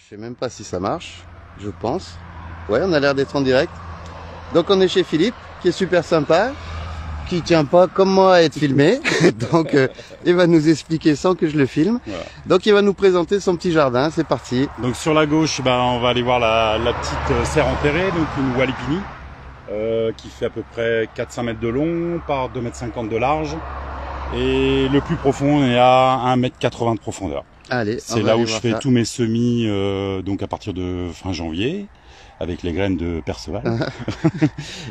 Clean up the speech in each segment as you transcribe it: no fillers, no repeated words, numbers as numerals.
sais même pas si ça marche, je pense. Ouais, on a l'air d'être en direct. Donc on est chez Philippe, qui est super sympa, qui tient pas comme moi à être filmé. Donc il va nous expliquer sans que je le filme. Voilà. Donc il va nous présenter son petit jardin, c'est parti. Donc sur la gauche, on va aller voir la petite serre enterrée, donc une Walipini, qui fait à peu près 4-5 mètres de long par 2,50 m de large. Et le plus profond, on est à 1,80 m de profondeur. Allez, c'est là où je fais tous mes semis, donc à partir de fin janvier, avec les graines de Perceval.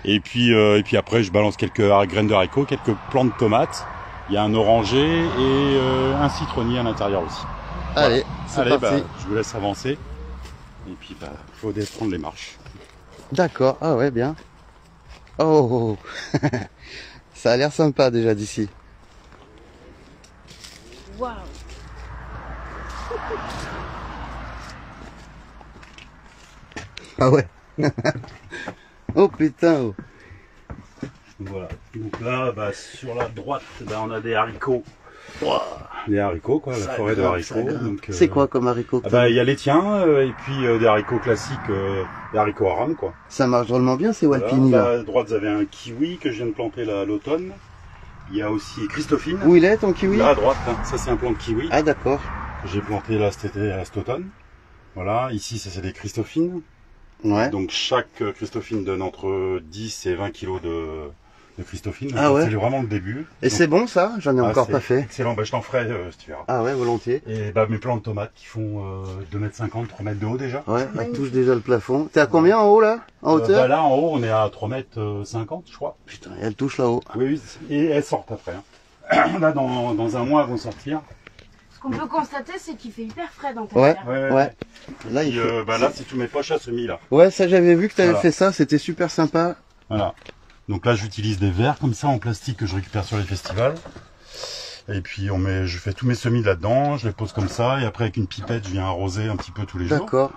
et puis après, je balance quelques graines de haricots, quelques plants de tomates. Il y a un oranger et un citronnier à l'intérieur aussi. Allez, voilà. c'est parti. Je vous laisse avancer. Et puis, faut descendre les marches. D'accord, ah ouais, bien. Oh, ça a l'air sympa déjà d'ici. Waouh. Ah ouais. Oh putain. Oh. Voilà. Donc là, sur la droite, on a des haricots. Wow. Des haricots, quoi, la forêt de haricots. C'est quoi comme haricots? Il y a les tiens, et puis des haricots classiques, des haricots à rames, quoi. Ça marche drôlement bien ces Walpini là. À droite, vous avez un kiwi que je viens de planter là, à l'automne. Il y a aussi Christophine. Où il est ton kiwi? Là à droite, ça c'est un plant de kiwi. Ah d'accord. Que j'ai planté là cet automne. Voilà, ici ça c'est des Christophines. Ouais. Donc chaque Christophine donne entre 10 et 20 kilos de Christophine. Ah ouais. C'est vraiment le début. Et c'est bon ça? J'en ai encore pas fait. Excellent, je t'en ferai si tu verras. Ah ouais, volontiers. Et mes plants de tomates qui font 2,50 m, 3 mètres de haut déjà. Ouais, on touche déjà le plafond. T'es à combien en haut là? En hauteur? Là en haut on est à 3,50 m je crois. Putain, elle touche là-haut. Oui, et elles sortent après. Hein. Là dans un mois elles vont sortir. Ce qu'on peut constater, c'est qu'il fait hyper frais dans ta terre. Ouais. Là, puis, là c'est tous mes poches à semis là. Ouais, ça j'avais vu que t'avais fait ça, c'était super sympa. Voilà. Donc là j'utilise des verres comme ça en plastique que je récupère sur les festivals. Et puis je fais tous mes semis là-dedans, je les pose comme ça, et après avec une pipette je viens arroser un petit peu tous les jours. D'accord.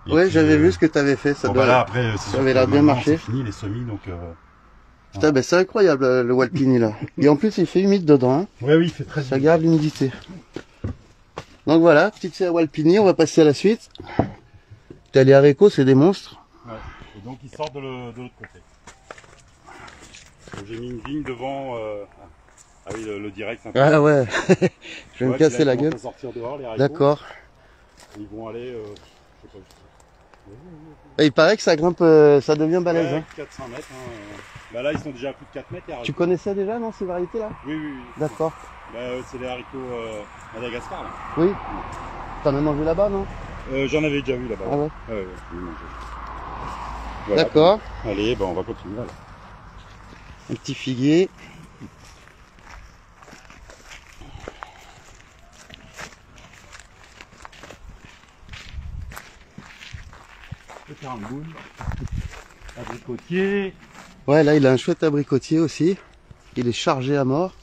Ouais, j'avais vu ce que t'avais fait, ça là après ça avait l'air bien marché. C'est fini les semis donc. Putain, c'est incroyable le Walpini là. Et en plus il fait humide dedans. Hein. Oui, il fait très humide. Ça garde l'humidité. Donc voilà, petite serre Walpini, on va passer à la suite. T'as les haricots, c'est des monstres. Ouais. Et donc ils sortent de l'autre côté. J'ai mis une vigne devant. Ah oui, le direct. Ah ouais. Je vais me casser la gueule. D'accord. Ils vont aller. Je sais pas. Et il paraît que ça grimpe, ça devient balèze. Ouais, 400 mètres. Là ils sont déjà à plus de 4 mètres. Tu connaissais déjà non ces variétés là? Oui. D'accord. C'est les haricots Madagascar là. Oui. T'en as mangé là-bas non? J'en avais déjà vu là-bas. Ah ouais. Voilà, d'accord. Allez, on va continuer là. Un petit figuier. Le caramboule. Abricotier. Ouais, là il a un chouette abricotier aussi. Il est chargé à mort.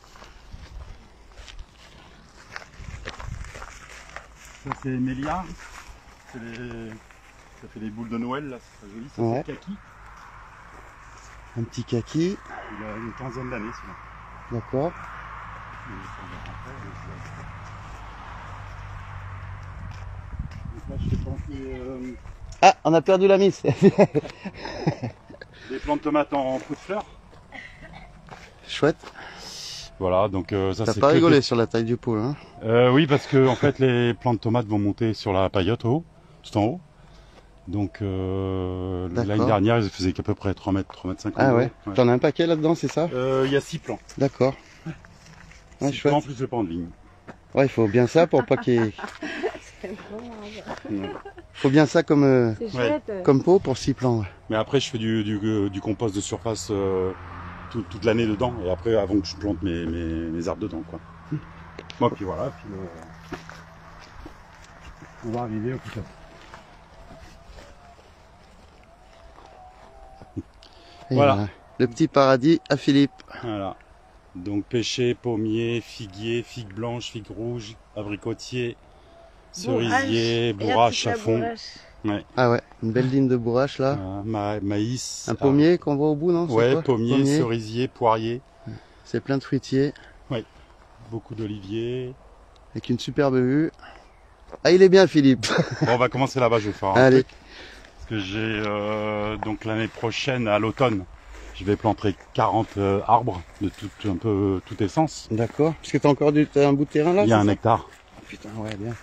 Ça c'est Mélia. Ça fait les boules de Noël là, c'est très joli. Ça ouais. C'est kaki. Un petit kaki. Il a une quinzaine d'années celui-là. D'accord. Donc là je fais planter Ah, on a perdu la mise. des plants de tomates en pot de fleurs. Chouette. Voilà, donc ça c'est. T'as pas rigolé sur la taille du pot, hein? Oui, parce que en fait les plants de tomates vont monter sur la paillote tout en haut. Donc l'année dernière ils faisaient qu'à peu près 3 mètres, 3,50 m. Ah ouais. T'en as un paquet là-dedans, c'est ça? Il y a 6 plants. D'accord. Ouais, 6 chouette. plants plus le pan de vigne. Ouais, il faut bien ça pour pas qu'il. Faut bien ça comme comme pot pour 6 plants. Ouais. Mais après je fais du compost de surface toute l'année dedans, et après avant que je plante mes arbres dedans quoi. Bon puis voilà, puis on va arriver au plus tard. Voilà. Le petit paradis à Philippe. Voilà. Donc pêcher, pommier, figuier, figue blanche, figue rouge, abricotier, cerisier, bourrache à fond. Ouais. Ah ouais, une belle ligne de bourrache là. Maïs. Un pommier qu'on voit au bout, non? Ouais, pommier, cerisier, poirier. C'est plein de fruitiers. Oui. Beaucoup d'oliviers. Avec une superbe vue. Ah, il est bien, Philippe. Bon, on va commencer là-bas, je vais faire un Allez. truc. Parce que j'ai donc l'année prochaine, à l'automne, je vais planter 40 arbres de un peu toute essence. D'accord. Parce que t'as un bout de terrain là? Il y a c'est un ça hectare. Oh, putain, ouais, bien.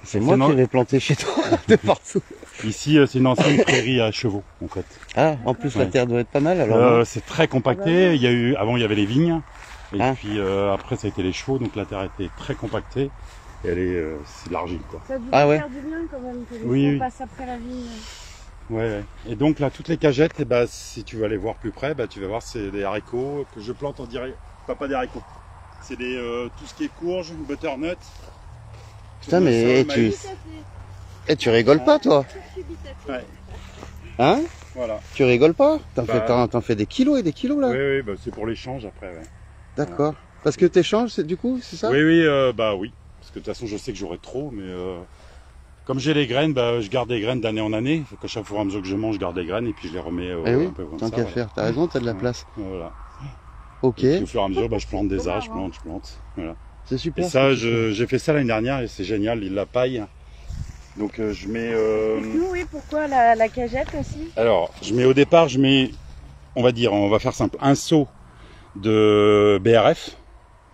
C'est moi non- qui l'ai planté chez toi, de partout. Ici, c'est une ancienne prairie à chevaux, en fait. Ah, en plus, la Ouais. terre doit être pas mal, alors. non C'est très compacté. Il y a eu, avant, il y avait les vignes. Et Ah. puis après, ça a été les chevaux. Donc la terre a été très compactée. Et elle est, c'est de l'argile, quoi. Ça doit Ah ouais. faire du bien quand même que les Oui, gens oui. passent après la vigne. Ouais, ouais. Et donc là, toutes les cagettes, eh ben, si tu veux aller voir plus près, tu vas voir, c'est des haricots que je plante en direct. Pas des haricots. C'est des tout ce qui est courge, butternut. Putain, mais tournesol, maïs. tu rigoles pas, toi? Ouais. Hein? Voilà. Tu rigoles pas? Bah. T'en fais des kilos et des kilos, là? Oui, oui, c'est pour l'échange après. Ouais. D'accord. Parce que t'échanges, du coup, c'est ça? Oui, oui, oui. Parce que de toute façon, je sais que j'aurai trop, mais comme j'ai les graines, je garde des graines d'année en année. Faut qu'à chaque fois, à mesure que je mange, je garde des graines et puis je les remets Eh oui, un peu comme tant ça. qu'à voilà. faire. T'as raison, t'as de la Ouais. place. Voilà. Ok. Et puis, au fur et à mesure, je plante des C'est arbres, je marrant. plante. Voilà. C'est super. Et ça, ce que tu fais. j'ai fait ça l'année dernière et c'est génial, la paille. Donc je mets. Nous, oui, pourquoi la cagette aussi? Alors, au départ, on va faire simple, un seau de BRF,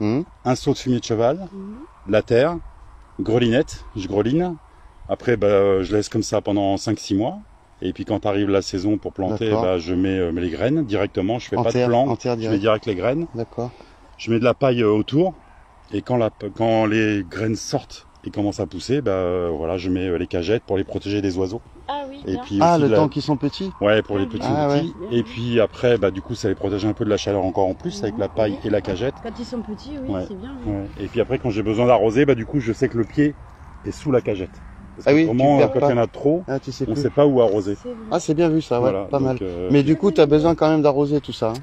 un seau de fumier de cheval, de la terre, grelinette, je greline. Après, je laisse comme ça pendant 5-6 mois. Et puis quand arrive la saison pour planter, D'accord. je mets les graines directement. Je fais En pas terre, de plan, en terre je mets direct. direct les graines. D'accord. Je mets de la paille autour. Et quand les graines sortent et commencent à pousser, voilà, je mets les cagettes pour les protéger des oiseaux. Ah oui, Et bien. puis Ah, aussi le de la- temps qu'ils sont petits? Ouais, pour les petits Ah, petits. ouais. Et puis après, du coup, ça les protège un peu de la chaleur encore en plus avec la paille et la cagette. Quand ils sont petits, oui, Ouais. c'est bien. Oui. Ouais. Et puis après, quand j'ai besoin d'arroser, du coup, je sais que le pied est sous la cagette. Parce Ah que oui, autrement, tu perds quand pas. il y en a trop, Ah, tu sais on ne plus. sait pas où arroser. C'est vrai. Ah, c'est bien vu ça, ouais, Voilà, pas donc, mal. Mais du coup, t'as besoin quand même d'arroser tout ça. Hein.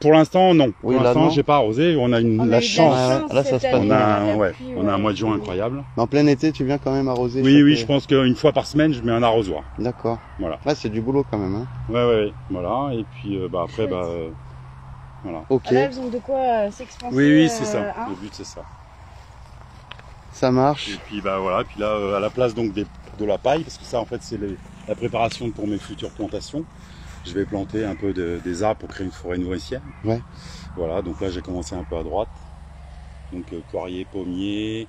Pour l'instant, non. Oui, Pour là, l'instant, non. j'ai pas arrosé. On a On a eu la de la chance. Ouais, là, ça cette se passe année, On a, la ouais, pluie, on a un ouais. mois de juin incroyable. Mais en plein été, tu viens quand même arroser. Oui, chaque- oui, je pense qu'une fois par semaine, je mets un arrosoir. D'accord. Voilà. Ouais, c'est du boulot quand même. Hein. Ouais, voilà. Et puis, après, voilà. Ok, Ah, là, ils ont de quoi s'expanser. Oui, c'est ça. hein. Le but, c'est ça. ça marche. Et puis voilà, puis là à la place donc de la paille, parce que ça en fait c'est la préparation pour mes futures plantations. Je vais planter un peu des arbres pour créer une forêt nourricière. Ouais. Voilà, donc là j'ai commencé un peu à droite. Donc poirier, pommier,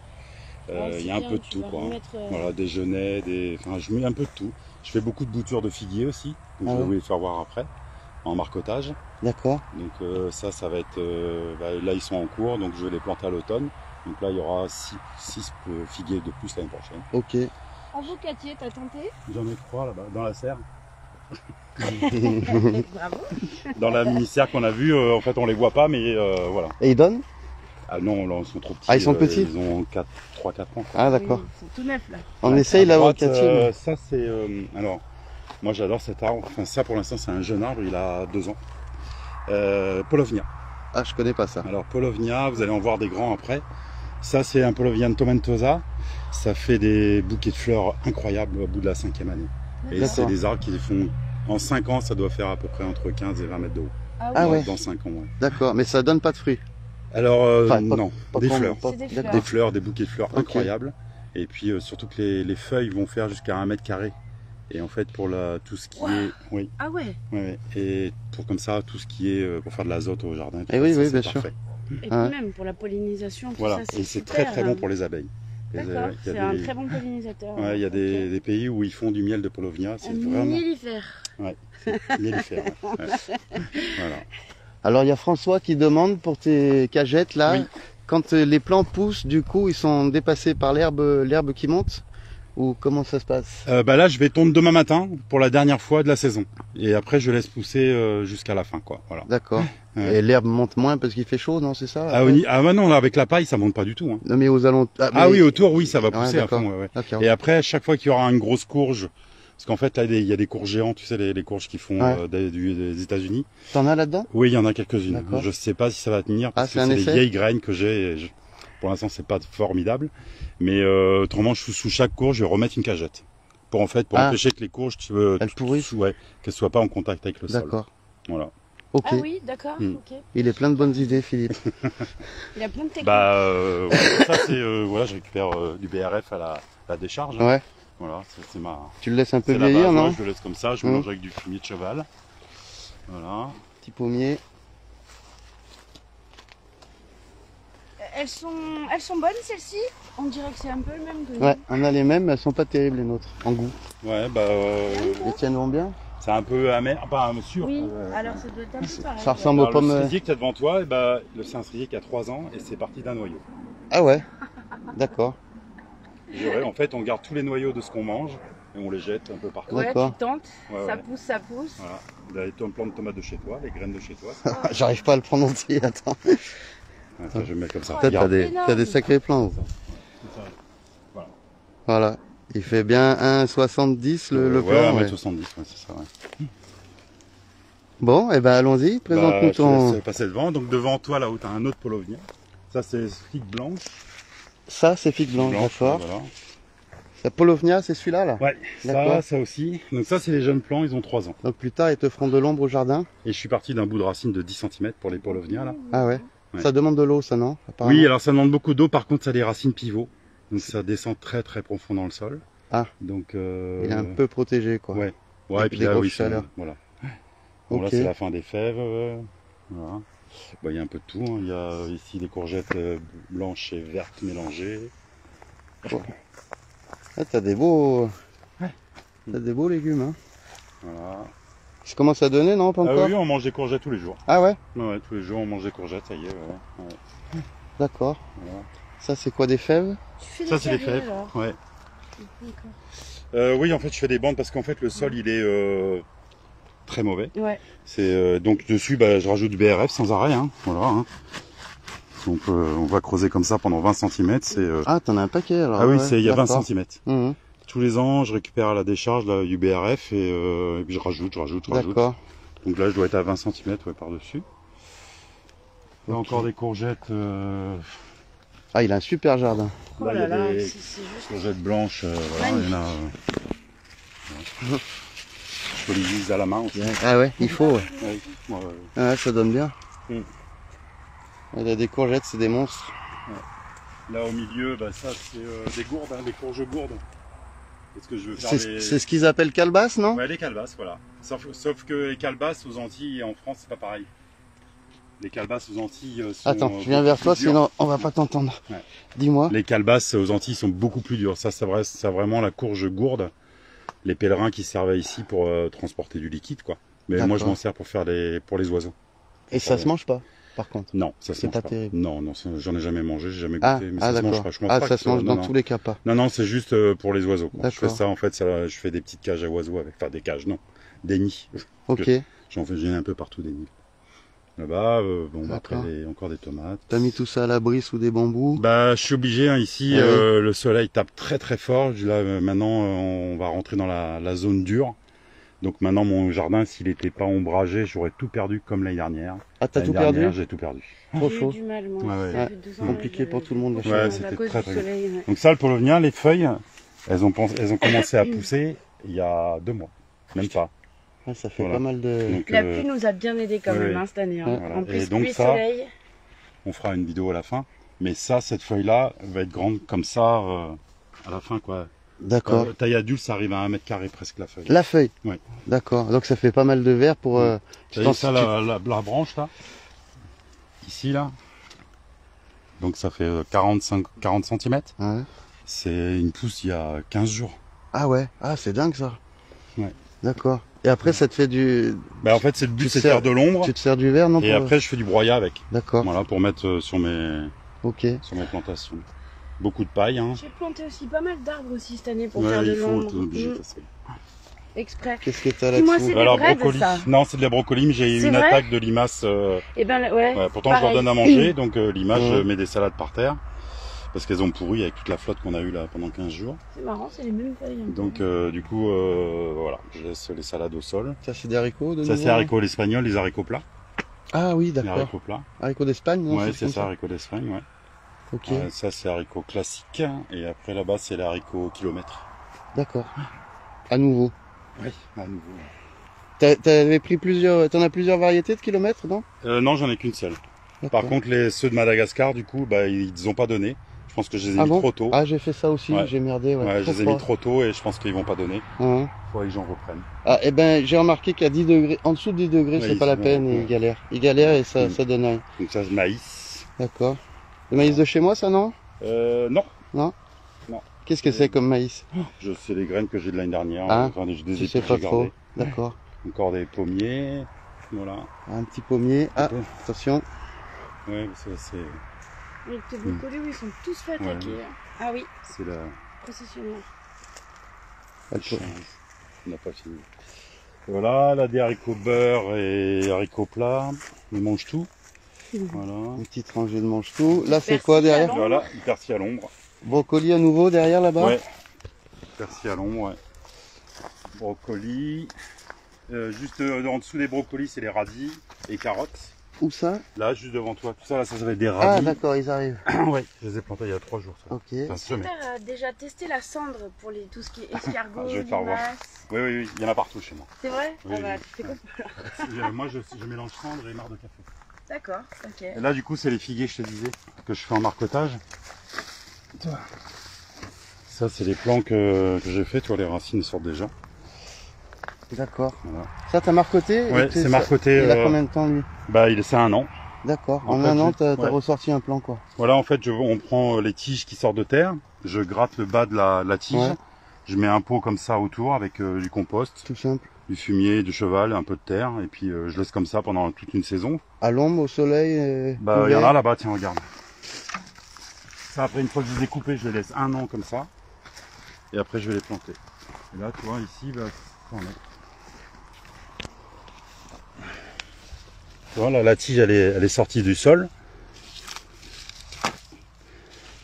Ouais, il c'est y a un bien, peu de tu tout vas quoi. remettre, Voilà, des genêts, enfin je mets un peu de tout. Je fais beaucoup de boutures de figuier aussi, donc Ah je vais ouais. vous les faire voir après, en marcotage. D'accord. Donc ça va être, là ils sont en cours, donc je vais les planter à l'automne. Donc là il y aura 6 figuiers de plus l'année prochaine. Ok. Avocatier, t'as tenté? J'en ai 3 là-bas, dans la serre. Bravo. Dans la mini-serre qu'on a vue, en fait on les voit pas, mais voilà. Et ils donnent? Ah non, là ils sont trop petits. Ah, ils sont petits? Ils ont 3-4 ans. Ah, d'accord. Oui, ils sont tout neufs là. On essaye À droite, l'avocatier. ça c'est... alors, moi j'adore cet arbre. Enfin ça pour l'instant c'est un jeune arbre, il a 2 ans. Polovnia. Ah, je connais pas ça. Alors Polovnia, vous allez en voir des grands après. Ça c'est un Polovnia tomentosa. Ça fait des bouquets de fleurs incroyables au bout de la 5e année. Et D'accord. c'est des arbres qui font... En 5 ans, ça doit faire à peu près entre 15 et 20 mètres de haut. Ah ouais. Dans 5 ans, ouais. D'accord, mais ça donne pas de fruits. Alors, Enfin, pas- non, pas des comme- fleurs. pas- C'est des d'accord. Des fleurs, des bouquets de fleurs Ok. incroyables. Et puis surtout que les feuilles vont faire jusqu'à 1 mètre carré. Et en fait, pour tout ce qui Wow. est... Oui, Ah ouais. ouais. Et pour comme ça, tout ce qui est pour faire de l'azote au jardin. tout Eh ça, oui, ça, oui, c'est bien sûr. parfait. Et Ah. puis même pour la pollinisation, tout Voilà, ça, et c'est super, très bon pour les abeilles. D'accord, il y a c'est un des- très bon pollinisateur. Ouais, il y a Ok. des pays où ils font du miel de Polovnia, c'est Un vraiment mellifère. mellifère. Ouais. Voilà. Alors, il y a François qui demande pour tes cagettes là, Oui. quand les plants poussent, du coup, ils sont dépassés par l'herbe qui monte? Ou comment ça se passe? Là, je vais tondre demain matin pour la dernière fois de la saison. Et après, je laisse pousser jusqu'à la fin, quoi. Voilà. D'accord. Ouais. Et l'herbe monte moins parce qu'il fait chaud, non, c'est ça? Ah, après non, là, avec la paille, ça monte pas du tout. Hein. Non, mais aux alentours. Ah oui, autour, oui, ça va Ouais, pousser à d'accord. fond. Ouais. D'accord. Et après, à chaque fois qu'il y aura une grosse courge, parce qu'en fait, là, il y a des courges géantes, tu sais, les courges qui font Ouais. des États-Unis. T'en as là-dedans? Oui, il y en a quelques-unes. D'accord. Je sais pas si ça va tenir, parce Ah, que c'est un c'est des essai vieilles graines que j'ai. Pour l'instant, c'est pas formidable. Mais autrement, sous chaque courge, je vais remettre une cagette. Pour Ah. empêcher que les courges Elles pourrissent? ouais, qu'elles soient pas en contact avec le sol. D'accord. Voilà. Ok. Ah oui, d'accord. Ok. Il est plein de bonnes idées, Philippe. Il a plein de techniques. Ouais, ça c'est voilà, je récupère du BRF à la décharge. Hein. Ouais. Voilà, c'est ma. Tu le laisses un peu C'est la vieillir, base, non? ouais, je le laisse comme ça, je mélange avec du fumier de cheval. Voilà. Petit pommier. Elles sont bonnes celles-ci. On dirait que c'est un peu le même que nous. Ouais, on a les mêmes, mais elles sont pas terribles les nôtres, en goût. Ouais, Les tiennes vont bien? c'est un peu amer, pas sûr. Oui, alors ça doit être un peu pareil. Ça ressemble aux Alors, pommes. le cerisier que tu as devant toi, c'est un cerisier qui a 3 ans et c'est parti d'un noyau. Ah ouais. D'accord. Ouais, en fait, on garde tous les noyaux de ce qu'on mange et on les jette un peu partout. Ouais, D'accord. tu tentes, Ouais, ça ouais. pousse, ça pousse. Voilà. Les plants de tomates de chez toi, les graines de chez toi. J'arrive pas à le prendre entier, attends. Ouais, ça, je vais le mettre comme ça. Toi, t'as Regarde. des sacrés plans. Voilà. Voilà. Il fait bien 1,70 le plan. Ouais, Ouais. 1m70, ouais, c'est ça. Ouais. Bon, et ben allons-y, présente-nous Je te ton... laisse passer devant. Donc devant toi, là où tu as un autre polovnia. Ça, c'est figue blanche. Ça, c'est figue blanche, d'accord. Voilà. La Polovnia, c'est celui-là, là. Ouais, D'accord. ça aussi. Donc ça, c'est les jeunes plants, ils ont 3 ans. Donc plus tard, ils te feront de l'ombre au jardin. Et je suis parti d'un bout de racine de 10 cm pour les polovnia, là. Ah ouais. Ouais. Ça demande de l'eau, ça, non? Apparemment. Oui, alors ça demande beaucoup d'eau. Par contre, ça a des racines pivots. Donc ça descend très très profond dans le sol. Ah. Donc Il est un peu protégé, quoi. Ouais. Ouais, et puis des là, grosses oui, chaleurs. voilà. Bon, Ok. là, c'est la fin des fèves. Voilà. Bah, il y a un peu de tout. Hein. Il y a ici des courgettes blanches et vertes mélangées. Ah, t'as des beaux... T'as des beaux légumes, hein. Voilà. Ça commence à donner, non? Pas Ah encore? oui, on mange des courgettes tous les jours. Ah ouais? Ouais, tous les jours, on mange des courgettes, ça y est. Ouais. D'accord. Voilà. Ça, c'est quoi, des fèves? Tu fais Ça, c'est les carrés, fèves. alors. Ouais. D'accord. Oui, en fait, je fais des bandes parce qu'en fait, le sol, il est très mauvais. Ouais. C'est donc dessus, je rajoute du BRF sans arrêt. Hein. Voilà. Hein. Donc, on va creuser comme ça pendant 20 cm. Ah, t'en as un paquet, alors. Ah oui, ouais, il y a 20 d'accord. cm. Mhm. Tous les ans, je récupère à la décharge là, du BRF et puis je rajoute. D'accord. Donc là, je dois être à 20 cm par-dessus. Là, Ok. encore des courgettes. Ah, il a un super jardin. Oh Là, il y là a là, des c'est juste... courgettes blanches. Voilà, il y en a. Je peux les utiliser à la main aussi. Ah ouais, il faut, ouais. Ouais, Ouais, ça donne bien. Mm. Il y a des courgettes, c'est des monstres. Là au milieu, ça c'est des gourdes, hein, des courges gourdes. Parce que je veux faire C'est ce qu'ils appellent calebasse, non? Ouais, les calebasses, voilà. Sauf que les calebasses aux Antilles et en France, c'est pas pareil. Les calebasses aux Antilles sont... Attends, je viens vers toi, plus dures. sinon on va pas t'entendre. Ouais. Dis-moi. Les calebasses aux Antilles sont beaucoup plus dures. Ça, c'est vraiment la courge gourde. Les pèlerins qui servaient ici pour transporter du liquide, quoi. Mais moi, je D'accord. m'en sers pour faire pour les oiseaux. Et ça se mange pas, par contre. Non, ça se C'est mange pas pas. terrible. Non, j'en ai jamais mangé, j'ai jamais Ah, goûté. Mais ah ça se mange d'accord. pas. Je pense Ah, pas ça que se mange non, dans non. tous les cas pas. Non, c'est juste pour les oiseaux. Quoi. Je fais D'accord. ça, en fait, je fais des petites cages à oiseaux avec, enfin des cages, non, des nids. Ok. J'en ai un peu partout des nids. Là-bas, après D'accord. encore des tomates. T'as mis tout ça à l'abri sous des bambous. Je suis obligé, hein, ici, Ah oui. le soleil tape très très fort. Là, maintenant, on va rentrer dans la zone dure. Donc maintenant, mon jardin, s'il n'était pas ombragé, j'aurais tout perdu comme l'année dernière. Ah, t'as L'année tout perdu? dernière, j'ai tout perdu. Trop J'ai eu chaud. du mal, moi. Ouais, Ça ouais. fait 2 ans, Compliqué pour tout le monde, la Ouais, à c'était cause très, du très soleil. Ouais. Donc ça, le polovnia, les feuilles, elles ont commencé à pousser il y a 2 mois. Même pas. Ah, ça fait Voilà. pas mal de... Donc, La pluie nous a bien aidé quand ouais, même ouais. hein, cette année. Hein. Ouais. Voilà. En plus, Et donc pluie et ça, soleil. on fera une vidéo à la fin. Mais ça, cette feuille-là, va être grande comme ça à la fin, quoi. D'accord. Taille adulte, ça arrive à 1 mètre carré presque la feuille. La feuille. Ouais. D'accord. Donc ça fait pas mal de verre pour... Ouais. je T'as vu pense ça, que la branche, là Ici, là. Donc ça fait 40 cm. Ouais. C'est une pousse il y a 15 jours. Ah ouais. Ah, c'est dingue ça. Ouais. D'accord. Et après, ça te fait du... En fait, c'est le but, Tu c'est de sers- faire de l'ombre. Tu te sers du verre, non? Et pour- après, je fais du broyat avec. D'accord. Voilà, pour mettre sur mes plantations. Beaucoup de paille, hein. J'ai planté aussi pas mal d'arbres aussi cette année pour Ouais, faire de il faut, l'ombre. t'es obligé de faire ça. Exprès. Qu'est-ce que t'as Dis-moi, là-dessous? c'est- Alors, braises, brocoli. ça. Non, c'est de la brocoli, mais j'ai eu C'est une vrai attaque de limaces. Et ben ouais. Pourtant, je leur pareil. donne à manger, donc limaces, je Ouais. mets des salades par terre. Parce qu'elles ont pourri avec toute la flotte qu'on a eue là pendant 15 jours. C'est marrant, c'est les mêmes feuilles. hein. Donc, du coup, voilà, je laisse les salades au sol. Ça, c'est des haricots de Ça, nouveau, c'est haricots l'espagnol, les haricots plats. Ah oui, Les d'accord. haricots plats. Haricots d'Espagne, non? Ouais, c'est comme ça, haricots d'Espagne, ouais. Ok. Ça, c'est haricots classiques. Et après, là-bas, c'est les haricots kilomètres. D'accord. À nouveau. Oui, à nouveau. T'avais pris t'en as plusieurs variétés de kilomètres, non? Non, j'en ai qu'une seule. D'accord. Par contre, ceux de Madagascar, du coup, bah, ils ont pas donné. Je pense que je les ai Ah mis bon? trop tôt. Ah, j'ai fait ça aussi, Ouais. j'ai merdé, ouais. Ouais, je les ai mis trop tôt et je pense qu'ils vont pas donner. Hein. Faudrait que j'en reprenne. Ah, eh ben, j'ai remarqué qu'à 10 degrés, en dessous de 10 degrés, Ouais, c'est pas la peine, et ouais. il galère. Il galère et ça, Mm. ça donne rien. Donc ça, c'est maïs. D'accord. Le maïs de chez moi, ça, non? Non. Non? Non. Qu'est-ce que c'est comme maïs? Je sais les graines que j'ai de l'année dernière. Ah, Enfin, des Je sais épis que pas j'ai trop. gardées. D'accord. Encore des pommiers. Voilà. Un petit pommier. Ah, attention. Ouais, ça, c'est Les petits brocolis, oui, ils sont tous fait attaquer. Ouais. Ah oui, la précisément. chance. On n'a pas fini. Voilà, là, des haricots beurre et haricots plats. On mange tout. Voilà. Une petite rangée de mange-tout. Là, c'est Persil quoi à derrière? l'ombre. Voilà, du persil à l'ombre. Brocoli à nouveau derrière là-bas? Ouais. Persil à l'ombre, ouais. Brocoli. Juste en dessous des brocolis, c'est les radis et carottes. Où ça? Là, juste devant toi. Tout ça, là, ça va être des Ah, radis. d'accord, ils arrivent. Ouais, je les ai plantés il y a 3 jours. Ça. Ok. Enfin, semé. T'as déjà testé la cendre pour tout ce qui est escargot, Ah, je vais te revoir. limaces. Oui, oui, oui, il y en a partout chez moi. C'est vrai? Oui, Ah bah, oui. tu fais comme ça. Moi, je mélange cendre et marc de café. D'accord, ok. Et là, du coup, c'est les figuiers, je te disais, que je fais en marcotage. Ça, c'est les plants que j'ai fait. Tu vois, les racines sortent déjà. D'accord. Voilà. Ça, t'as marcoté? Ouais, c'est marcoté. Il a combien de temps, lui? Bah, c'est 1 an. D'accord. En En fait, un an, ouais. t'as ressorti un plan, quoi. Voilà, en fait, on prend les tiges qui sortent de terre. Je gratte le bas de la tige. Ouais. Je mets un pot comme ça autour avec du compost, Tout simple. du fumier, du cheval, un peu de terre. Et puis, je laisse comme ça pendant toute une saison. À l'ombre, au soleil, Bah, il y en ouvert. a là-bas, tiens, regarde. Ça, après, une fois que je les ai coupés, je les laisse 1 an comme ça. Et après, je vais les planter. Et là, tu vois, ici, bah, ça en est. Voilà, la tige, elle est sortie du sol.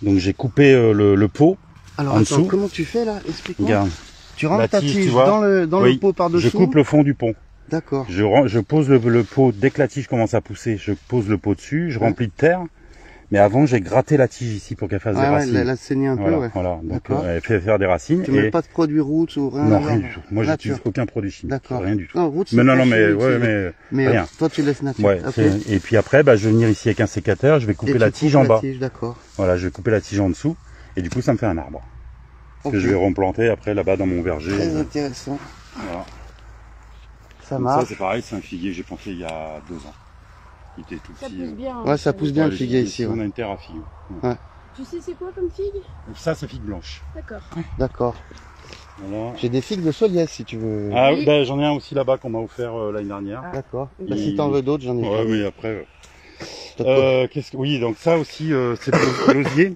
Donc, j'ai coupé le pot. Alors, en attends, dessous. comment tu fais, là? Explique-moi. Regarde, Tu rentres la ta tige, tu tige vois. dans le Oui. pot par-dessous. je coupe le fond du pont. D'accord. Je pose le pot, dès que la tige commence à pousser, je pose le pot dessus, je Ouais. remplis de terre. Mais avant, j'ai gratté la tige ici pour qu'elle fasse des Ouais, ouais, racines. elle a saigné un peu, Voilà, ouais. voilà. Donc, D'accord. elle fait faire des racines. Tu mets pas de produits roots ou rien? Non, là, rien du tout. Moi, Nature. j'utilise aucun produit chimique. D'accord. Rien du tout. Non, roots, Mais non, pas non, mais, chimique, ouais, mais rien. toi, tu laisses nature. Ouais. Ok. Et puis après, bah, je vais venir ici avec un sécateur, je vais couper Et la tu tige coupes en la bas. tige, d'accord. Voilà, je vais couper la tige en dessous. Et du coup, ça me fait un arbre. Ok. Que je vais replanter après là-bas dans mon verger. Très intéressant. Voilà. Ça Donc marche. ça, c'est pareil, c'est un figuier que j'ai planté il y a 2 ans. Il était tout Ça petit. pousse bien. Ouais, ça pousse bien Ouais, le figuier ici. On Ouais. a une terre à figues. Tu sais c'est quoi comme figue? Ça, c'est figue blanche. D'accord. D'accord. Voilà. J'ai des figues de Soliès si tu veux. Ah Oui. bah, j'en ai un aussi là-bas qu'on m'a offert l'année dernière. Ah. D'accord. Oui. Bah, si t'en veux d'autres, j'en ai Ouais, pas. mais après. T'as quoi Oui, donc ça aussi, c'est de l'osier.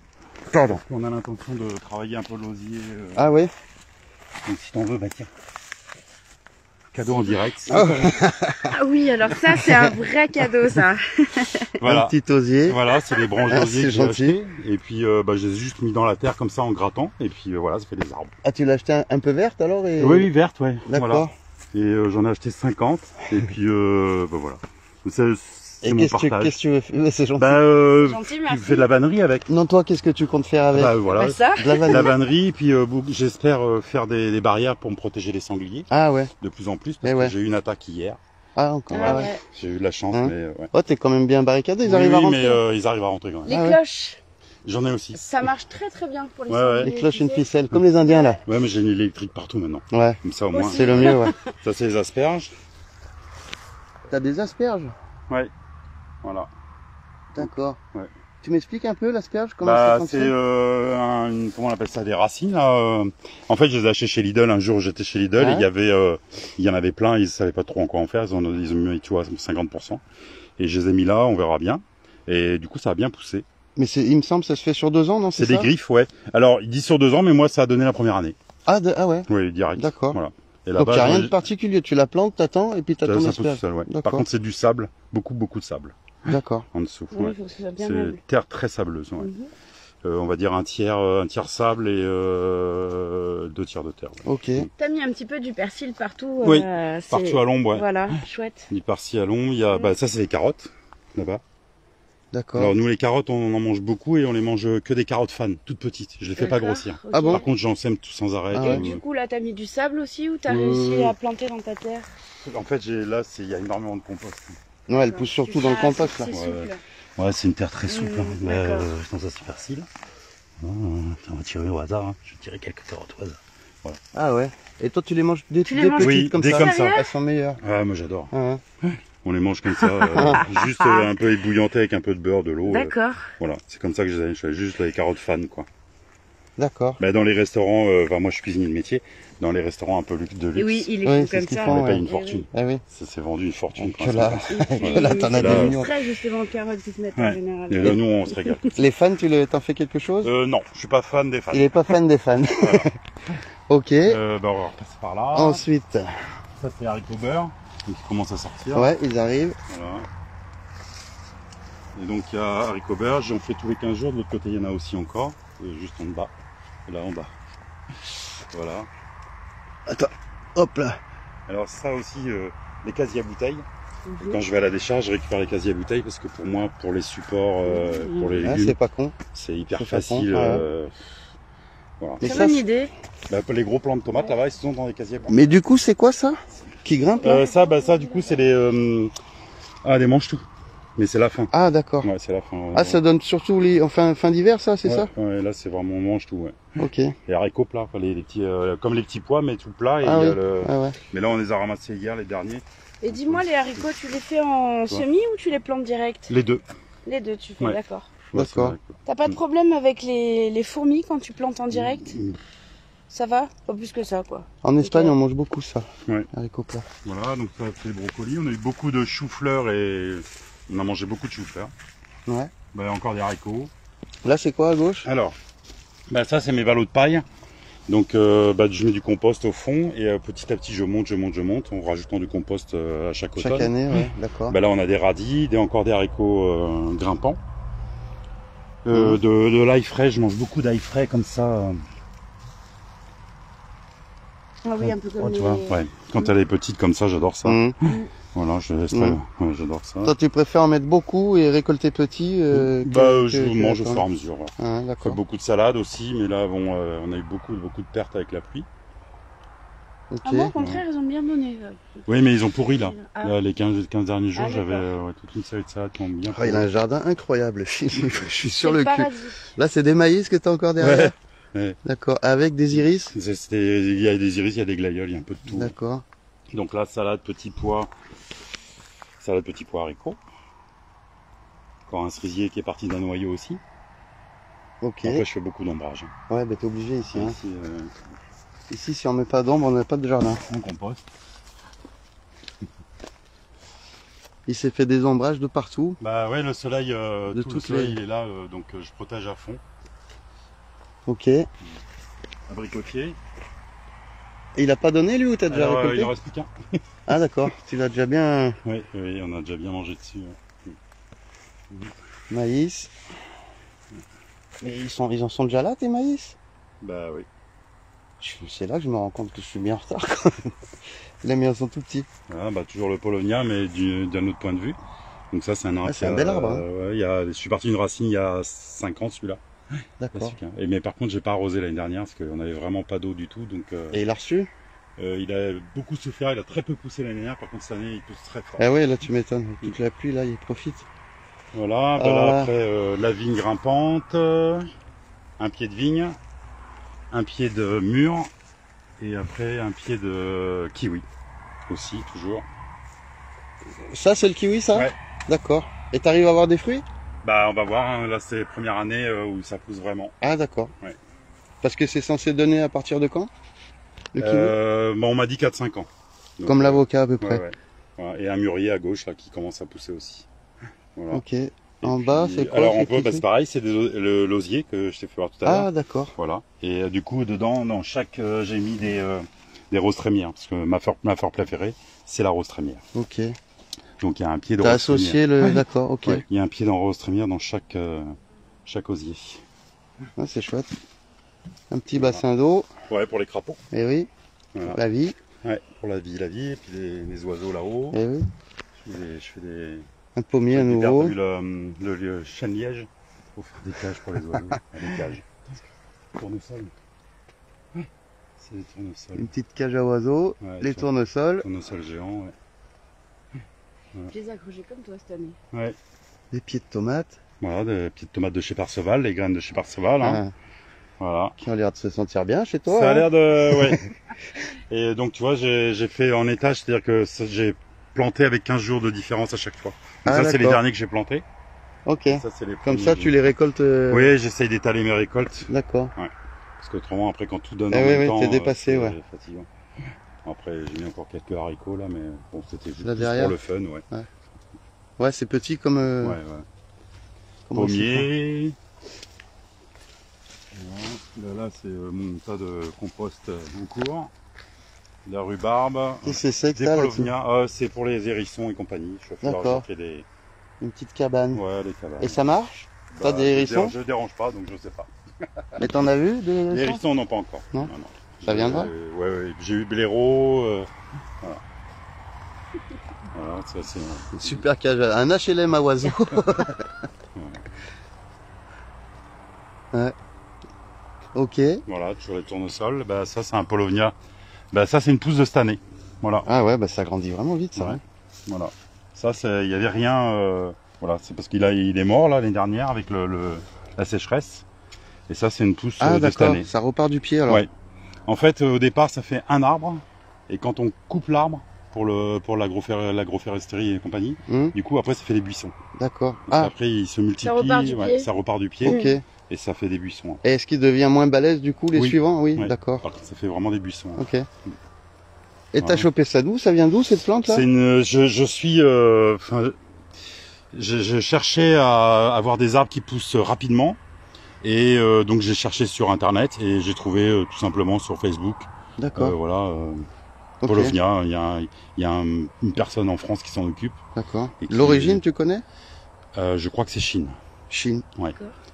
Pardon. On a l'intention de travailler un peu l'osier. Ah ouais. Donc si t'en veux, bah tiens. Cadeau en direct. Ah. Ah oui, alors ça c'est un vrai cadeau ça. Un Voilà. petit osier. Voilà, c'est les branches Ah, d'osier c'est que j'ai gentil. achetées. Et puis, bah, je les ai juste mis dans la terre comme ça en grattant. Et puis, voilà, ça fait des arbres. Ah, tu l'as acheté un peu verte alors et... Oui, verte, ouais. Voilà. D'accord. Et j'en ai acheté 50. Et puis, bah, voilà. C'est Et mon qu'est-ce que partage. tu veux faire? Ouais, c'est gentil. Bah, Gentil, tu merci. fais de la vannerie avec. Non, toi, qu'est-ce que tu comptes faire avec? Bah, voilà. Bah ça. De la vanille. La vannerie, et puis j'espère faire des barrières pour me protéger des sangliers Ah ouais. de plus en plus, parce Eh ouais. que j'ai eu une attaque hier. Ah, encore. Ah Ah ouais. ouais. J'ai eu de la chance, Hein mais ouais. Oh, t'es quand même bien barricadé, ils Oui, arrivent à oui, rentrer. mais ils arrivent à rentrer quand même. Les Ah ouais. cloches, J'en ai aussi. ça marche très très bien pour les Ouais, ouais. sangliers, Les cloches, tu une sais. ficelle, comme les Indiens là. Ouais, mais j'ai une électrique partout maintenant. Ouais, Comme ça au moins. Aussi. c'est le mieux, ouais. Ça c'est les asperges. T'as des asperges? Ouais. Voilà. D'accord. Ouais. Tu m'expliques un peu l'asperge, comment Bah ça c'est fonctionne? comment on appelle ça, des racines là. En fait, je les ai achetées chez Lidl. Un jour, j'étais chez Lidl Ouais. et il y en avait plein. Ils savaient pas trop en quoi en faire. Ils ont mis, tu vois, 50%. Et je les ai mis là. On verra bien. Et du coup, ça a bien poussé. Mais il me semble, ça se fait sur 2 ans, non? C'est ça des griffes, ouais. Alors, il dit sur 2 ans, mais moi, ça a donné la première année. Ah, ah ouais. Oui, direct. D'accord. Voilà. Et Donc, il n'y a là-bas, rien de particulier. Tu la plantes, t'attends, et puis t'as ça ton pousse tout asperge. seul, ouais. Par D'accord. contre, c'est du sable. Beaucoup de sable D'accord. en dessous. Oui, Ouais. il faut que ce soit bien C'est meuble. terre très sableuse, ouais. Mhm. On va dire un tiers sable et 2 tiers de terre. Ouais. Ok. T'as mis un petit peu du persil partout. Oui, c'est- Partout à l'ombre, ouais. Voilà, chouette. Du persil à l'ombre, il y a, bah, ça c'est les carottes, là-bas. D'accord. Alors nous les carottes on en mange beaucoup et on les mange que des carottes fan, toutes petites. Je les fais pas D'accord, grossir. ok. Ah bon Par contre j'en sème tout sans arrêt. Ah Et ouais. du coup, là, t'as mis du sable aussi ou t'as Euh, réussi à planter dans ta terre? En fait là il y a énormément de compost. Ouais, elle pousse surtout dans le Ah, compost là. c'est Ouais, souple. Ouais c'est une terre très souple. D'accord. Je pense que c'est facile. On va tirer au hasard. Hein. Je vais tirer quelques carottes au hasard. Ah ouais. Et toi tu les manges des Tu les petites manges Oui, comme des ça. comme ça. Elles sont meilleures. Ah moi j'adore. Ah, ouais. On les mange comme ça, juste un peu ébouillanté avec un peu de beurre, de l'eau. D'accord. Voilà, c'est comme ça que je fais juste les carottes fan quoi. D'accord. Bah, dans les restaurants, moi je suis cuisinier de métier, dans les restaurants un peu de luxe, Et oui, il est Oui, fou c'est comme ce qu'ils ça. font, on ouais. paye une Eh fortune. Ah oui. Ça s'est vendu une fortune. Que là, Et puis, là t'en as c'est des là, millions. Très justement aux carottes qui se mettent en Ouais. général. Et là, nous on se régale. Les fans, t'en fais quelque chose? Non, je suis pas fan des fans. Il est pas fan des fans. Ok. On va repasser par là. Ensuite, Ça c'est haricots beurre, donc ils commencent à sortir. ouais, ils arrivent. Voilà. Et donc il y a haricots beurre, j'en fais tous les 15 jours, de l'autre côté il y en a aussi encore, juste en bas, et là en bas. Voilà. Attends, hop là. Alors ça aussi, les casiers à bouteilles. Mhm. Quand je vais à la décharge, je récupère les casiers à bouteilles parce que pour moi, pour les supports, pour les Ah, légumes, c'est pas con. c'est hyper c'est pas facile. con, ouais. Voilà. Mais Très ça, bonne c'est- idée. Bah, les gros plants de tomates là-bas, ils sont dans les casiers blancs. Mais du coup, c'est quoi ça qui grimpe là? Ça du coup, c'est les mange-tout. Mais c'est la fin. Ah d'accord. Ouais, c'est la fin. Ah, ça donne surtout fin d'hiver, ça, c'est Ouais, ça? ouais, là, c'est vraiment on mange tout. Ouais. Ok. Les haricots plats, quoi, les petits, comme les petits pois, mais tout plat. Et Ah il y a oui. le... Ah ouais. Mais là, on les a ramassés hier, les derniers. Et dis-moi, les haricots, tu les fais en semis ou tu les plantes direct? Les deux. Les deux, tu fais, Ouais. d'accord. Ouais, D'accord. c'est vrai. T'as pas de problème avec les fourmis quand tu plantes en direct? Ça va? Pas plus que ça, quoi. En Espagne, Ok. on mange beaucoup ça. Ouais. Haricots plats. Voilà, donc ça, c'est les brocolis. On a eu beaucoup de choux-fleurs et on a mangé beaucoup de choux-fleurs. Ouais. Bah, encore des haricots. Là, c'est quoi à gauche? Alors, bah, ça, c'est mes ballots de paille. Donc, je mets du compost au fond et petit à petit, je monte en rajoutant du compost à chaque automne. Chaque année, ouais, d'accord. Bah, là, on a des radis, encore des haricots grimpants. De l'ail frais, je mange beaucoup d'ail frais comme ça. Ah oui, un peu comme Ouais, les... tu vois, ouais. Quand elle est petite comme ça, j'adore ça. Mhm. Voilà, je laisse Mhm. ouais, j'adore ça. Toi, tu préfères en mettre beaucoup et récolter petit Je mange au fur et à mesure. Voilà. Ah, On fait d'accord. beaucoup de salades aussi, mais là, bon, on a eu beaucoup de pertes avec la pluie. Ok. Ah moi, au contraire, ils ont bien donné. Oui, mais ils ont pourri là. Ah. Là, les 15 derniers jours, Ah, j'avais d'accord. toute une série de salades qui ont bien Ah, il a pourri. un jardin incroyable. Je suis sur C'est le le cul. paradis. Là, c'est des maïs que t'as encore derrière? Ouais. D'accord. Avec des iris? Il y a des iris, il y a des glaïeuls, il y a un peu de tout. D'accord. Donc là, salade petits pois haricots. Encore un cerisier qui est parti d'un noyau aussi. Ok. Après, je fais beaucoup d'ombrage. Ouais, bah t'es obligé ici. Hein. Ici, Ici, si on met pas d'ombre, on n'a pas de jardin. on composte. Il s'est fait des ombrages de partout. Bah ouais, le soleil, De tout le toutes soleil les- il est là, donc je protège à fond. Ok. Et Abricotier. il a pas donné lui ou t'as déjà Alors, récolté? il en reste plus qu'un. Ah d'accord. Tu l'as déjà bien. Oui, on a déjà bien mangé dessus. Maïs. Mais ils en sont déjà là tes maïs? Bah oui. C'est là que je me rends compte que je suis bien en retard. Quoi. Les miens sont tout petits. Voilà, bah, toujours le polonia, mais d'un autre point de vue. Donc ça, c'est un arbre. Ah, c'est un bel arbre, hein. Ouais, je suis parti d'une racine il y a 5 ans, celui-là. D'accord. Classique, hein. Mais par contre, j'ai pas arrosé l'année dernière parce qu'on avait vraiment pas d'eau du tout. Donc Et il a reçu? il a beaucoup souffert, il a très peu poussé l'année dernière. Par contre, cette année, il pousse très fort. Ah ouais, là tu m'étonnes. Toute la pluie, là, il profite. Voilà, bah, là, après, la vigne grimpante, un pied de vigne, un pied de mûr, et après un pied de kiwi aussi, toujours. Ça, c'est le kiwi, ça? Ouais. D'accord. Et t'arrives à avoir des fruits? Bah, on va voir, hein. Là, c'est les premières années où ça pousse vraiment. Ah d'accord. Ouais. Parce que c'est censé donner à partir de quand? Le kiwi? Bah, on m'a dit 4-5 ans. Donc, Comme l'avocat à peu près. ouais, ouais. Voilà. Et un mûrier à gauche, là, qui commence à pousser aussi. Voilà. Ok. Et En puis, bas, c'est quoi? Alors, ces on peut, petits bah, c'est trucs pareil, c'est l'osier que je t'ai fait voir tout à l'heure. Ah d'accord. Voilà. Et du coup, dedans, dans chaque, j'ai mis des roses trémières, parce que ma fleur préférée, c'est la rose trémière. Ok. Donc il y a un pied de T'as rose trémière. associé le... D'accord, ok. Ouais, il y a un pied dans rose trémière dans chaque osier. Ah, c'est chouette. Un petit bassin d'eau. Ouais, pour les crapauds. Eh oui. Voilà. La vie. Ouais, pour la vie, et puis les oiseaux là-haut. Eh oui. Je fais Un pommier à J'ai nouveau. perdu le chêne liège. Faut faire des cages pour les oiseaux. Des cages. Tournesol. C'est des tournesols. Une petite cage à oiseaux. Ouais, Les tu vois. tournesols. Tournesol géant, ouais. Je les ai accrochés comme toi cette année. Ouais. Des pieds de tomates. Voilà, des petites tomates de chez Perceval, les graines de chez Perceval. Hein. Ah, Voilà. qui ont l'air de se sentir bien chez toi. Ça a hein. l'air de... Ouais. Et donc, tu vois, j'ai fait en étage, c'est-à-dire que j'ai planté avec 15 jours de différence à chaque fois. Donc Ah, ça, c'est les d'accord. derniers que j'ai plantés. Ok. Ça, c'est les Comme premiers ça, que tu j'ai- les récoltes. Oui, j'essaye d'étaler mes récoltes. D'accord. Parce qu'autrement, après, quand tout donne Ah en oui, même oui, temps, t'es dépassé, c'est ouais. fatigant. Après, j'ai mis encore quelques haricots, là, mais bon, c'était juste Là, plus derrière. pour le fun, ouais. Ouais, c'est petit comme. Ouais, ouais. comme un chiffon. Pommier. Voilà. Là, c'est mon tas de compost en cours. La rhubarbe. Qu'est-ce que c'est que Des ça là-dessous? polovnia. C'est pour les hérissons et compagnie. Je fais leur D'accord. jeter des... Une petite cabane. Ouais, les cabanes. Et ça marche? T'as des je hérissons? Je dérange pas, donc je sais pas. Mais t'en as vu des Les hérissons? hérissons, non, pas encore. Non. Ça viendra? Ouais, ouais. J'ai eu blaireau. Voilà. Voilà, ça c'est... Une super cage. Un HLM à oiseaux. Ouais. Ok. Voilà, toujours les tournesols. Bah, ça, c'est un Polovnia. Bah, ça, c'est une pousse de cette année. Voilà. Ah ouais, bah ça grandit vraiment vite ça. Ouais. hein. Voilà. Ça, il y avait rien. Voilà, c'est parce il est mort là l'année dernière avec la sécheresse. Et ça, c'est une pousse Ah de cette d'accord, année. ça repart du pied alors. Ouais. En fait, au départ, ça fait un arbre. Et quand on coupe l'arbre pour l'agroforesterie et compagnie, Hum, du coup, après, ça fait des buissons. d'accord. Parce Ah, qu'après, il se multiplie. repart du ouais, pied. ça repart du pied. ok. Et ça fait des buissons. Et est-ce qu'il devient moins balèze du coup les Oui. suivants? Oui, Ouais. d'accord. Par contre, ça fait vraiment des buissons. Ok. Et t'as Voilà. chopé ça d'où? Ça vient d'où cette plante là? C'est je suis, enfin, je cherchais à avoir des arbres qui poussent rapidement et donc j'ai cherché sur internet et j'ai trouvé tout simplement sur Facebook. D'accord. Voilà, Ok. Polovnia. Il y a une personne en France qui s'en occupe. D'accord. Et qui- L'origine, tu connais? Je crois que c'est Chine. Chine.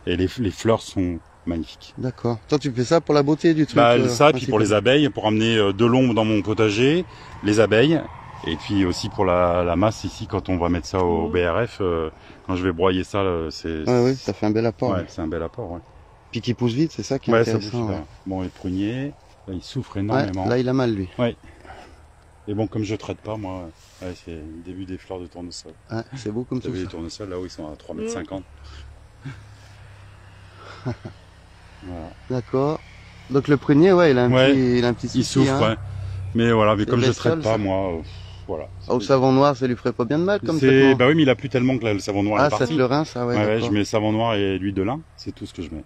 Et les fleurs sont magnifiques. D'accord. Toi, tu fais ça pour la beauté du truc. Bah, ça, puis pour principal. les abeilles, pour amener de l'ombre dans mon potager, les abeilles, et puis aussi pour la masse ici, quand on va mettre ça au BRF, quand je vais broyer ça, c'est Ouais, oui, ça fait un bel apport. ouais, c'est un bel apport. Ouais, Puis qui pousse vite, c'est ça qui est ouais ça bouge intéressant. super. Bon, les pruniers, là, ils souffrent Ouais. énormément. Là, il a mal lui. Et bon, comme je traite pas, moi, ouais, c'est le début des fleurs de tournesol. Ouais, c'est beau comme Vous tout savez, les ça. tournesols, là où ils sont à 3,50 m. Voilà. D'accord. Donc le prunier, ouais, il a un Ouais. petit, il a un petit Ils souci. souffrent, hein. ouais. Mais voilà, mais C'est comme je bestial, traite pas, ça. moi, voilà. Ah, au savon noir, ça lui ferait pas bien de mal comme C'est, traitement. bah oui, mais il a plus tellement que là, le savon noir Ah, est ça parti. te le rein, ça, ouais. Ouais, ouais, d'accord. je mets savon noir et l'huile de lin, c'est tout ce que je mets.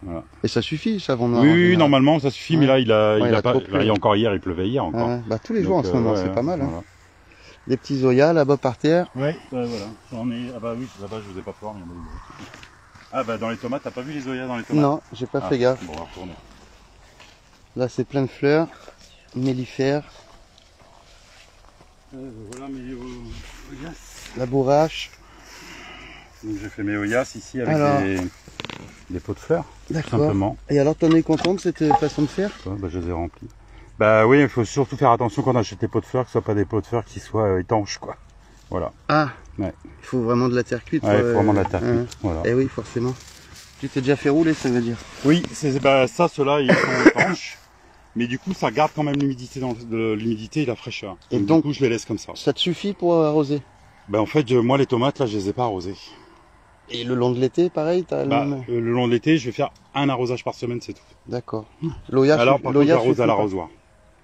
Voilà. Et ça suffit, le savon noir. en Oui, général. normalement ça suffit, mais là il a, Ouais, il a pas. trop plu. Il y a encore hier, il pleuvait hier encore. Ouais, bah tous les jours Donc, en ce moment, ouais, c'est pas mal. Hein. Voilà. Des petits zoyas là-bas par terre. Ouais, voilà. J'en ai. Ah bah oui, là-bas je vous ai pas peur, il y en a eu. Ah bah dans les tomates, t'as pas vu les zoyas dans les tomates? Non, j'ai pas Ah, fait gaffe. Bon, on va retourner. Là, c'est plein de fleurs, mellifères, Voilà mes oyas. la bourrache. Donc j'ai fait mes oyas ici avec Alors. des pots de fleurs, tout D'accord. simplement. Et alors, t'en es content de cette façon de faire? Ouais, bah, je les ai remplis. Bah oui, il faut surtout faire attention quand on achète des pots de fleurs, que ce soit pas des pots de fleurs qui soient étanches, quoi. Voilà. Ah, Ouais. il faut vraiment de la terre cuite. Ouais, il faut vraiment de la terre hein. cuite. Voilà. Eh oui, forcément. Tu t'es déjà fait rouler, ça veut dire. Oui, bah, ça, ceux-là, ils sont étanches. Mais du coup, ça garde quand même l'humidité l'humidité et la fraîcheur. Et Donc, donc- du coup, je les laisse comme ça. Ça te suffit pour arroser? Bah, en fait, moi, les tomates, là, je les ai pas arrosées. Et le long de l'été, pareil, t'as le Bah, même- le long de l'été, je vais faire un arrosage par semaine, c'est tout. D'accord. L'Oya Alors, par contre, l'Oya j'arrose suffit à pas. l'arrosoir.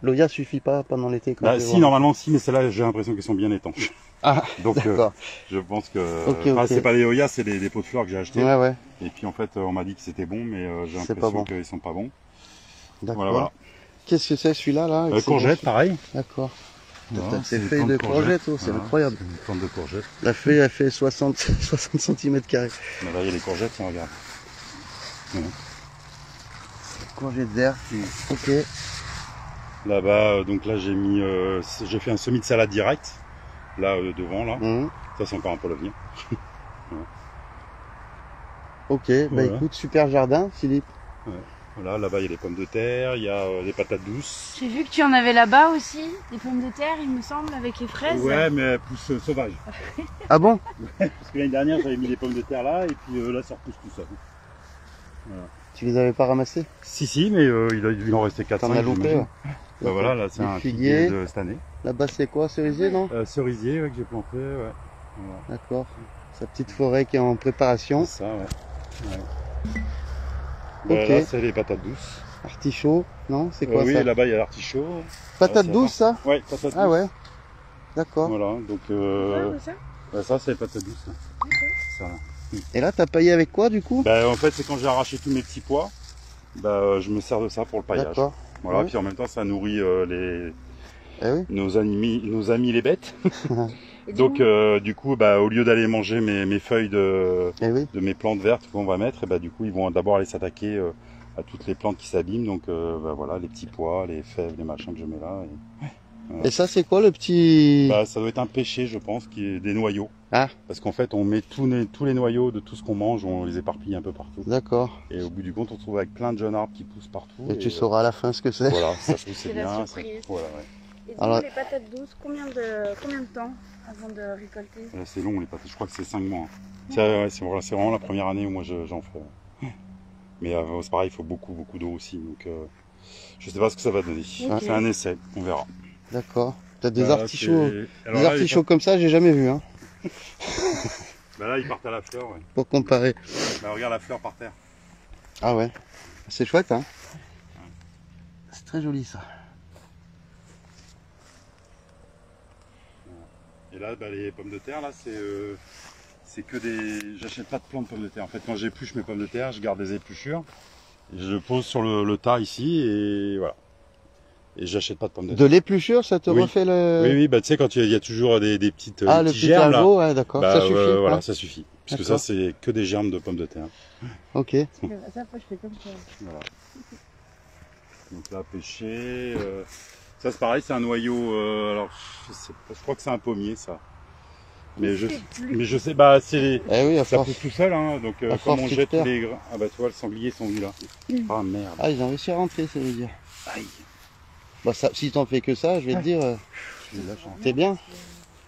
L'Oya suffit pas pendant l'été quand Bah, tu si, vois. normalement, si, mais celles-là, j'ai l'impression qu'elles sont bien étanches. Ah, Donc, d'accord. je pense que, Ok, enfin, ok. c'est pas des Oyas, c'est des pots de fleurs que j'ai achetés. Ouais, ouais. Et puis, en fait, on m'a dit que c'était bon, mais j'ai C'est pas l'impression bon. qu'ils sont pas bons. D'accord. Voilà, voilà. Qu'est-ce que c'est celui-là, là? avec ces Courgette, grosses- pareil. D'accord. Voilà, T'as ces une feuilles plante de courgette, oh, c'est Voilà, incroyable. c'est une plante de courgette. La feuille, elle fait 60 cm². Mais là, il y a les courgettes, on regarde. Courgette verte. Ok. Là-bas, donc là, j'ai fait un semis de salade direct. Là, devant, là. Mhm. Ça, c'est encore un peu l'avenir. Ok, bah Voilà. écoute, super jardin, Philippe. Ouais. Voilà, là-bas il y a des pommes de terre, il y a des patates douces. J'ai vu que tu en avais là-bas aussi, des pommes de terre, il me semble, avec les fraises. Ouais, mais elles poussent sauvages. Ah bon? Parce que l'année dernière j'avais mis des pommes de terre là, et puis là ça repousse tout seul. Voilà. Tu les avais pas ramassés? Si, mais il en restait 4-5. T'en as loupé, ouais. Bah voilà, là c'est Les un figuiers. figuier de cette année. Là-bas c'est quoi? Cerisier, non? Cerisier, ouais, que j'ai planté, ouais. Voilà. D'accord. Sa petite forêt qui est en préparation. C'est ça, ouais. Ok. Là c'est les patates douces. Artichaut, non? C'est quoi Oui, ça? là-bas il y a l'artichaut. Patate c'est douce, ça? Ouais, patates douces. Ah ouais. D'accord. Voilà, donc Ouais, ça. bah, ça c'est les patates douces. Là. Ça, là. Et là, t'as paillé avec quoi, du coup? Bah, en fait, c'est quand j'ai arraché tous mes petits pois, bah, je me sers de ça pour le paillage. D'accord. Voilà, Ouais. puis en même temps, ça nourrit Eh oui. nos amis les bêtes. Et Donc, du coup, bah, au lieu d'aller manger mes feuilles de Eh oui. mes plantes vertes qu'on va mettre, et bah, du coup, ils vont d'abord aller s'attaquer à toutes les plantes qui s'abîment. Donc, bah, voilà, les petits pois, les fèves, les machins que je mets là. Et ça, c'est quoi le petit... Bah, ça doit être un pêcher, je pense, qui est des noyaux. Ah. Parce qu'en fait, on met tous les noyaux de tout ce qu'on mange, on les éparpille un peu partout. D'accord. Et au bout du compte, on se retrouve avec plein de jeunes arbres qui poussent partout. Et tu sauras à la fin ce que c'est. Voilà, ça pousse, c'est C'est la bien. surprise. Voilà, ouais. Et Alors- les patates douces, combien de temps avant de récolter? C'est long les patates, je crois que c'est 5 mois. C'est vraiment la première année où moi j'en fais. Mais c'est pareil, il faut beaucoup d'eau aussi. Donc je sais pas ce que ça va donner. Ok. C'est un essai, on verra. D'accord. T'as des Voilà, artichauts. Alors Des là, artichauts comme ça, j'ai jamais vu, hein. bah là, ils partent à la fleur. Ouais. Pour comparer. Bah, regarde la fleur par terre. Ah ouais. C'est chouette, hein. C'est très joli, ça. Et là, bah, les pommes de terre, là, c'est que des. J'achète pas de plants de pommes de terre. En fait, quand j'épluche mes pommes de terre, je garde des épluchures. Et je le pose sur le tas ici et voilà. Et j'achète pas de pommes de terre. De l'épluchure, ça te Oui. refait le... Oui, bah tu sais, quand il y a toujours des petites Ah, des le petits petit germes là. lingot, ouais, d'accord. Bah, Ça suffit. voilà, hein. ça suffit. Parce que D'accord. ça, c'est que des germes de pommes de terre. Ok. Ça, je fais comme ça. Voilà. Donc là, pêcher. Ça, c'est pareil, c'est un noyau. Alors, je sais pas, je crois que c'est un pommier, ça. Mais je sais, bah, c'est. Eh oui, à Ça force. pousse tout seul, hein. Donc, À comme force on de jette terre. les grains. Ah, bah, tu vois, le sanglier sont venus là. Ah, merde. Ah, ils ont réussi à rentrer, ça veut dire. Aïe. Bah, ça, si t'en fais que ça, je vais te dire, J'ai de la chance. t'es bien.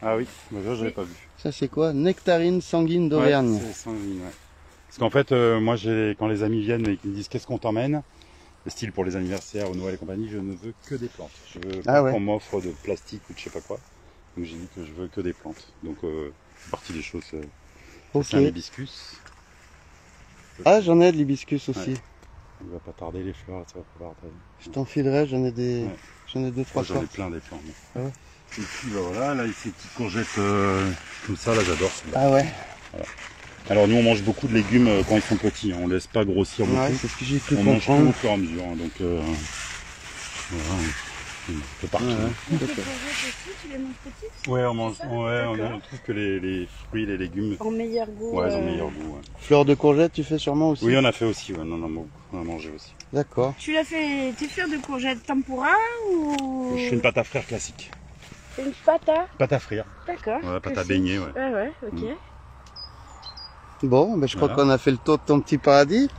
Ah oui, bah, ça, j'avais pas vu. Ça, c'est quoi? Nectarine sanguine d'Auvergne. Ouais, c'est sanguine, ouais. Parce qu'en fait, moi, quand les amis viennent et qu'ils me disent qu'est-ce qu'on t'emmène, style pour les anniversaires, au Noël et compagnie, je ne veux que des plantes. Je veux Ah pas ouais. qu'on m'offre de plastique ou de je sais pas quoi. Donc j'ai dit que je veux que des plantes. Donc c'est partie des choses. Ok. C'est un hibiscus. Ah, j'en ai de l'hibiscus aussi. Ouais. Il va pas tarder les fleurs, ça va pouvoir tarder. Je t'enfilerai, j'en ai des... Ouais. J'en ai deux, trois Moi, j'en ai fois. plein des plantes. moi. Ah ouais. Et puis bah, voilà, là, ces petites courgettes comme ça, là, j'adore. celles-là. Ah ouais. Alors nous, on mange beaucoup de légumes quand ils sont petits. Hein. On laisse pas grossir beaucoup. Ouais, c'est ce que j'ai cru On mange tout comprendre. au fur et à mesure. Hein. Donc voilà, un peu partout. Ouais, ouais. Les courgettes aussi, tu les manges petites? Ouais, on mange. Ça, Ouais, on d'accord. trouve que les fruits, les légumes, En meilleur goût. ouais, ils ont meilleur goût. Ouais. Fleur de courgette, tu fais sûrement aussi? Oui, on a fait aussi. Ouais. Non, beaucoup. On a mangé aussi. D'accord. Tu l'as fait, tes fleurs de courgettes tempura ou... Je fais une pâte à frire classique. Une pâte à... Pâte à frire. D'accord. Ouais, pâte à classique. baigner, ouais. Ouais, ouais, ok. Bon, ben, je crois Voilà. qu'on a fait le tour de ton petit paradis.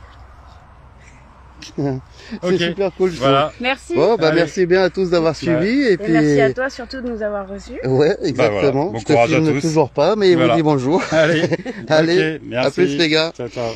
C'est Ok. super cool, je Voilà. Merci. trouve. Bon, bah, Allez. merci bien à tous d'avoir suivi. Et Et puis... merci à toi surtout de nous avoir reçus. Ouais, exactement. Bon je te courage à filme tous. toujours pas, mais Voilà. vous dis bonjour. Allez. Allez, Ok, merci. à plus les gars. Ciao, ciao.